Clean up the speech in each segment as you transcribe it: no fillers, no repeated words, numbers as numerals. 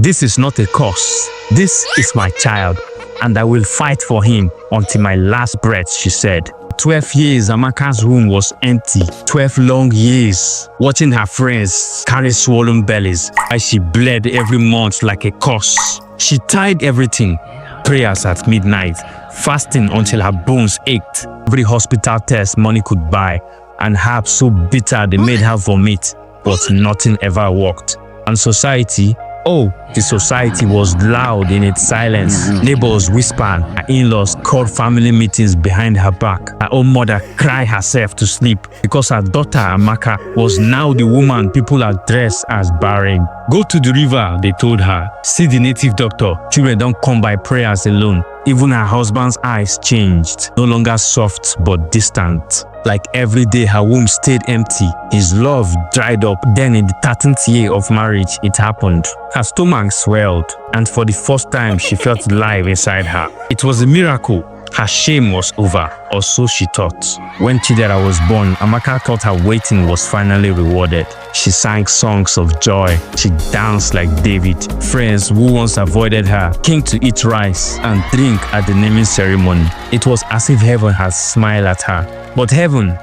This is not a curse. This is my child, and I will fight for him until my last breath, she said. 12 years, Amaka's room was empty. 12 long years, watching her friends carry swollen bellies as she bled every month like a curse. She tried everything, prayers at midnight, fasting until her bones ached, every hospital test money could buy, and herbs so bitter they made her vomit, but nothing ever worked. And society, oh, the society was loud in its silence. Neighbors whispered, her in-laws called family meetings behind her back. Her own mother cried herself to sleep because her daughter Amaka was now the woman people addressed as barren. Go to the river, they told her. See the native doctor. Children don't come by prayers alone. Even her husband's eyes changed, no longer soft but distant. Like every day her womb stayed empty, his love dried up. Then in the 13th year of marriage, it happened. Her stomach swelled, and for the first time she felt life inside her. It was a miracle. Her shame was over, or so she thought. When Chidera was born, Amaka thought her waiting was finally rewarded. She sang songs of joy. She danced like David. Friends who once avoided her came to eat rice and drink at the naming ceremony. It was as if heaven had smiled at her. But heaven,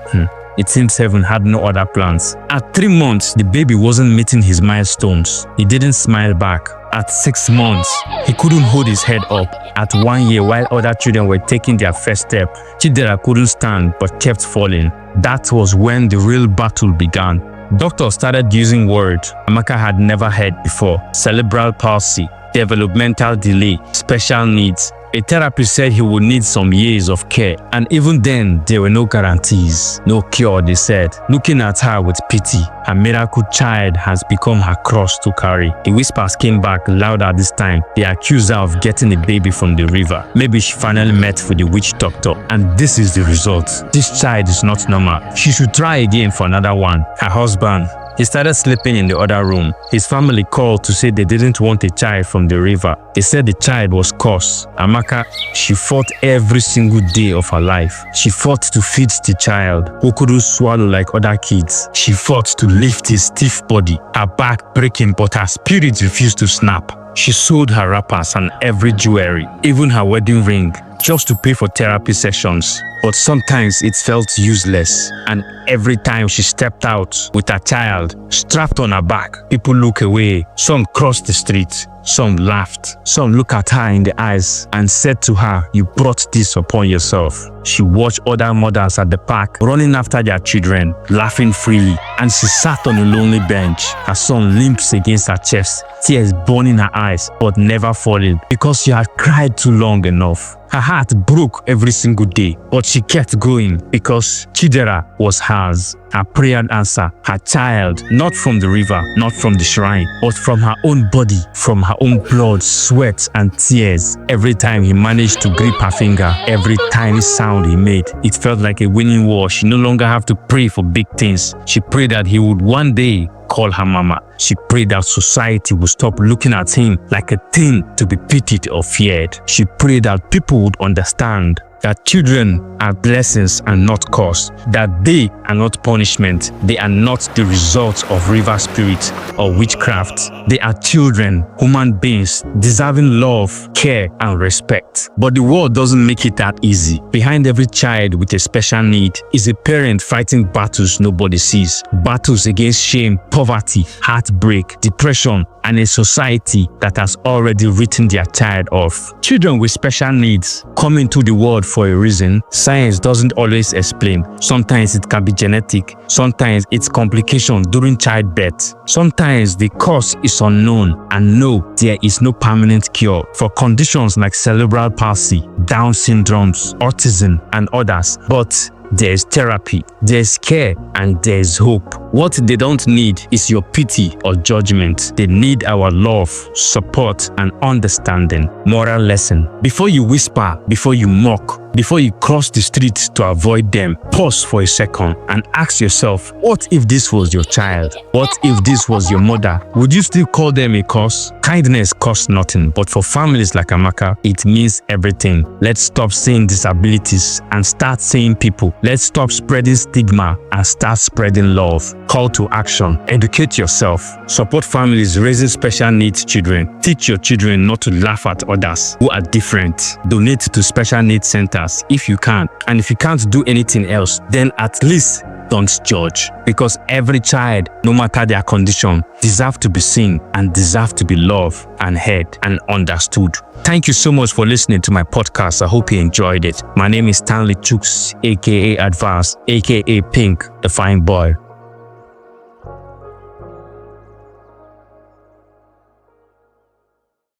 it seems heaven had no other plans. At 3 months, the baby wasn't meeting his milestones. He didn't smile back. At 6 months, he couldn't hold his head up. At 1 year, while other children were taking their first step, Chidera couldn't stand but kept falling. That was when the real battle began. Doctors started using words Amaka had never heard before. Cerebral palsy, developmental delay, special needs. A therapist said he would need some years of care, and even then, there were no guarantees. No cure, they said. Looking at her with pity, her miracle child has become her cross to carry. The whispers came back louder this time. They accused her of getting a baby from the river. Maybe she finally met with the witch doctor, and this is the result. This child is not normal. She should try again for another one. Her husband, he started sleeping in the other room. His family called to say they didn't want a child from the river. They said the child was cursed. Amaka, she fought every single day of her life. She fought to feed the child, who couldn't swallow like other kids. She fought to lift his stiff body, her back breaking, but her spirit refused to snap. She sold her wrappers and every jewelry, even her wedding ring, just to pay for therapy sessions. But sometimes it felt useless, and every time she stepped out with her child strapped on her back, people look away. Some crossed the street, some laughed, some looked at her in the eyes and said to her, "You brought this upon yourself." She watched other mothers at the park running after their children, laughing freely, and she sat on a lonely bench. Her son limps against her chest, tears burning her eyes, but never falling because she had cried too long enough. Her heart broke every single day, but she kept going because Chidera was hers. Her prayer answer, her child, not from the river, not from the shrine, but from her own body, from her own blood, sweat, and tears. Every time he managed to grip her finger, every tiny sound he made, it felt like a winning war. She no longer had to pray for big things. She prayed that he would one day call her mama. She prayed that society would stop looking at him like a thing to be pitied or feared. She prayed that people would understand that children are blessings and not curse, that they are not punishment, they are not the result of river spirit or witchcraft. They are children, human beings, deserving love, care, and respect. But the world doesn't make it that easy. Behind every child with a special need is a parent fighting battles nobody sees. Battles against shame, poverty, heartbreak, depression, and a society that has already written their child off. Children with special needs come into the world for a reason. Science doesn't always explain. Sometimes it can be genetic. Sometimes it's complication during childbirth. Sometimes the cause is unknown. And no, there is no permanent cure for conditions like cerebral palsy, Down syndromes, autism, and others. But there's therapy, there's care, and there's hope. What they don't need is your pity or judgment. They need our love, support, and understanding. Moral lesson: before you whisper, before you mock, before you cross the street to avoid them, pause for a second and ask yourself, what if this was your child? What if this was your mother? Would you still call them a curse? Kindness costs nothing, but for families like Amaka, it means everything. Let's stop saying disabilities and start saying people. Let's stop spreading stigma and start spreading love. Call to action. Educate yourself. Support families raising special needs children. Teach your children not to laugh at others who are different. Donate to special needs centers if you can. And if you can't do anything else, then at least don't judge, because every child, no matter their condition, deserve to be seen and deserve to be loved and heard and understood. Thank you so much for listening to my podcast. I hope you enjoyed it. My name is Stanley Chooks, aka Advance, aka Pink, the fine boy.